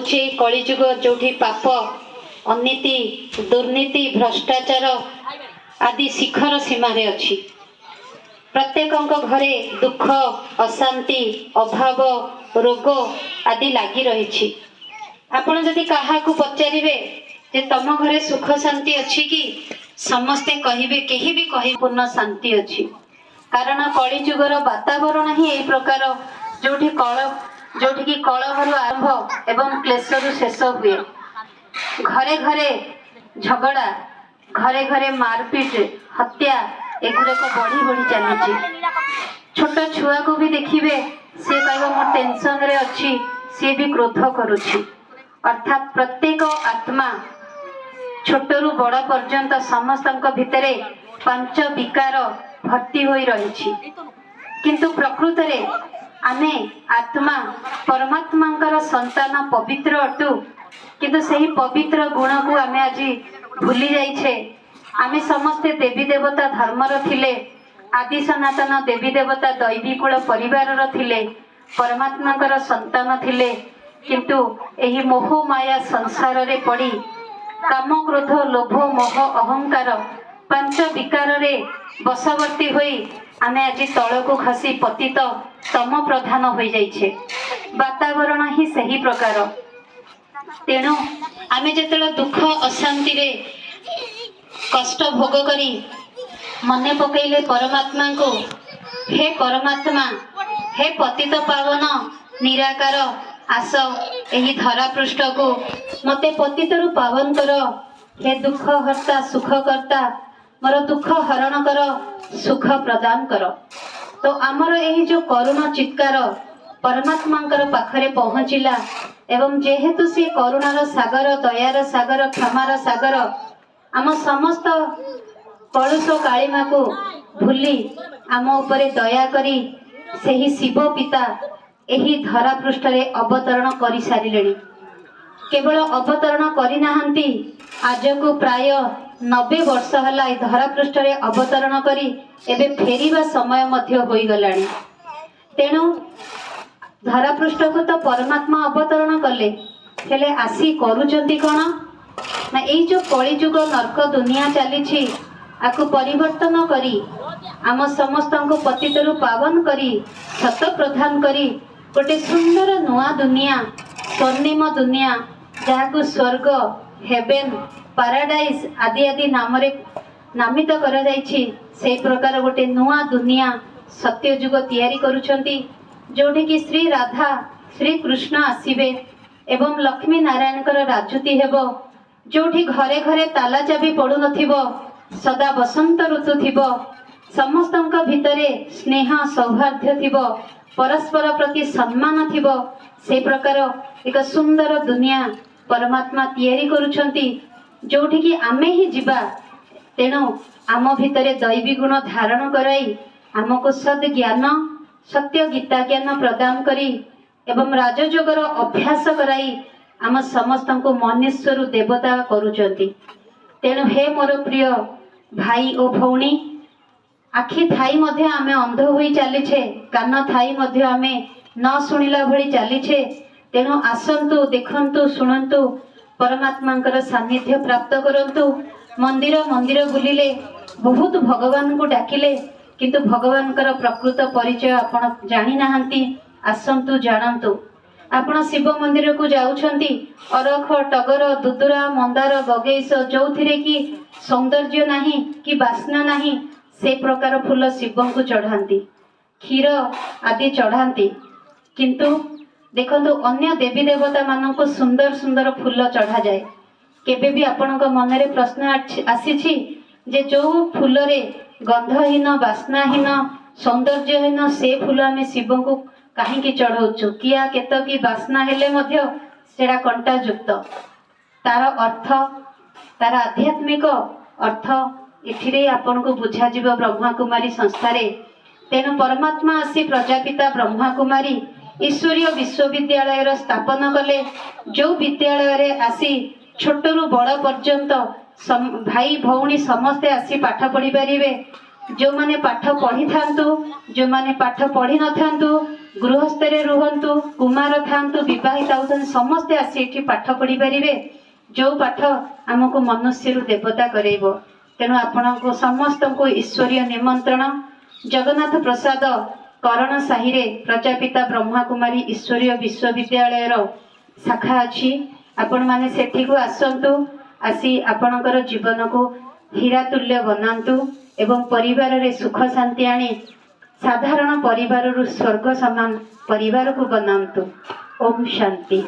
कलिजुग जो पाप अनीति दुर्नीति भ्रष्टाचार आदि शिखर सीमारे अच्छी प्रत्येक घरे दुख अशांति अभाव रोग आदि लगी रही। आपण जदि काहाकू पचारे जे तम घरे सुख शांति अच्छी कि समस्ते कहिबे केही भी कहि पूर्ण शांति अच्छी। कारण कलिजुगर वातावरण ही एई प्रकार जोठी की कलहरु आरंभ एवं क्लेशरु शेष हुए। घरे घरे झगड़ा घरे घरे मारपीट हत्या एगुड़ाक बढ़ी बढ़ी चली। छोट छुआ को भी देखिए सी कह मो टेंशन रे अच्छी सी भी क्रोध करुछि। अर्थात प्रत्येक आत्मा छोटरू बड़ पर्यंत समस्त भितरे पांच विकार भर्ती होई रही। किंतु प्रकृत रे आमे आत्मा परमात्मा संतान पवित्र अटू किंतु सही पवित्र गुण को आमे आज भूली जाइछे। आमे समस्ते देवी देवता धर्मर थिले आदि सनातन देवी देवता दैवीकुल परिवार थिले परमात्मा संतान थिले। किंतु एही मोह माया संसार रे पड़ी काम क्रोध लोभ मोह अहंकार पांच विकार रे बसवर्ती होई आमे आज तल को खसी पतित तम प्रधान हो जाइछे। वातावरण ही सही प्रकार। तेणु आमे जेतेला दुख अशांति रे कष्ट भोग करी मने पकईले परमात्मा को हे परमात्मा हे पतित पावन निराकार आस एही धरा पृष्ठ को मते पतितरु पावन कर। हे दुख हर्ता सुख करता मोर दुख हरण कर सुख प्रदान कर। तो आमर यही जो करुणा चित्कार परमात्मा पाखरे पहुँचला एवं जेहेतु सी करुणार सागर दयार सागर क्षमार सागर आम समस्त कलुष कालिमा को भूली आम उपरे दया करी सेही शिव पिता एही धरा पृष्ठ रे अवतरण करि सारिलेनी। केवल अवतरण करि नाहंती आज को प्राय 90 वर्ष हला ए धरा पृष्ठ रे अवतरण करी एबे फेरिबा समय मध्य होई गलानी। तेणु धरा पृष्ठ को तो परमात्मा अवतरण कले हेले आसी करूचंती कोन ना एई जो कलिजुग नरक दुनिया चली आकु परिवर्तन करी आम समस्त को पतितरु पावन करी सत प्रधान करी गोटे सुंदर नुआ दुनिया स्वर्णिम दुनिया जहाँ स्वर्ग हेवेन पाराडाइज आदि आदि नाम रे नामित करा जाइछि। से प्रकार गोटे नुआ दुनिया सत्य जुग तैयारी करुछंती जोठी कि श्री राधा श्री कृष्ण आसीबे एवं लक्ष्मी नारायण कर राजुति हेबो। जोठी घरे घरे ताला चाबी पड़ु नथिबो सदा बसंत ऋतु थिबो समस्तंक भितरे स्नेह सौहार्द्य थिबो परस्पर प्रति सम्मान थिबो। से प्रकार एक सुंदर दुनिया परमात्मा तैयारी करुछंती जोठी कि आमे ही जीवा। तेणु आम भितरे दैवी गुण धारण कराई आमको सद ज्ञान सत्य गीता ज्ञान प्रदान करी एवं राजयोगर अभ्यास कराई आम समस्त को मनुष्य देवता करुचंती। तेणु हे मोर प्रिय भाई और भौणी आखि थाई मध्य आमे अंध होई चलीछे कान थाई मध्य आमे न शुणिला भली चलीछे। तेणु आसंतु देखंतु शुणंतु परमात्मा सानिध्य प्राप्त करंतु। मंदिर मंदिर बुलिले बहुत भगवान को डाकिले किंतु भगवान प्रकृत परिचय आपण जानी नाहंती। आसंतु जानंतु आपण शिव मंदिर को जाउछंती अरख टगर दुदुरा मंदार बगैस जो थिरे कि सौंदर्य नहीं कि बास्ना नहीं से प्रकार फूल शिव को चढ़ाती क्षीर आदि चढ़ाती। किंतु देखंतु अन्य देवी देवता मान को सुंदर सुंदर फूल चढ़ा जाए। केबे भी आपणक मन रे प्रश्न आसीछि जे जो फूल रे गंधहीन बास्नाहीन सौंदर्यहीन से फूल आमे शिव को कहीं चढ़ाऊँ किया केतकी बास्ना हेले मध्य सेड़ा कंटा युक्त तार अर्थ तार आध्यात्मिक अर्थ एथिरे आपन को बुझा जीव ब्रह्मा कुमारी संस्था रे। तेणु परमात्मा आसी प्रजापिता ब्रह्मा कुमारी ईश्वरीय विश्वविद्यालय स्थापन कले जो विद्यालय रे आसी छोटरू बड़ पर्यंत भाई भौणी समस्ते आसी पाठ पढ़ी पारिबे। जो माने पाठ पढ़ी थांतु जो माने पाठ पढ़ी न थांतु गृहस्थरे रुहतु कुमार थांतु विवाहित होतन समस्ते आसी एठी पाठ पढ़ी पारिबे जो पाठ आमको मनुष्य रु देवता करेइबो। तेणु आपनको समस्त को ईश्वरीय निमंत्रण जगन्नाथ प्रसाद करण साहि रे प्रजापिता ब्रह्मा कुमारी ईश्वरीय विश्वविद्यालय रो शाखा अछि। आपण माने सेठी को आसंतु आसी आपणकर जीवन को हीरा तुल्य बनांतु एवं परिवार रे सुख शांति आनी साधारण परिवार रु स्वर्ग समान परिवार को बनांतु। ओम शांति।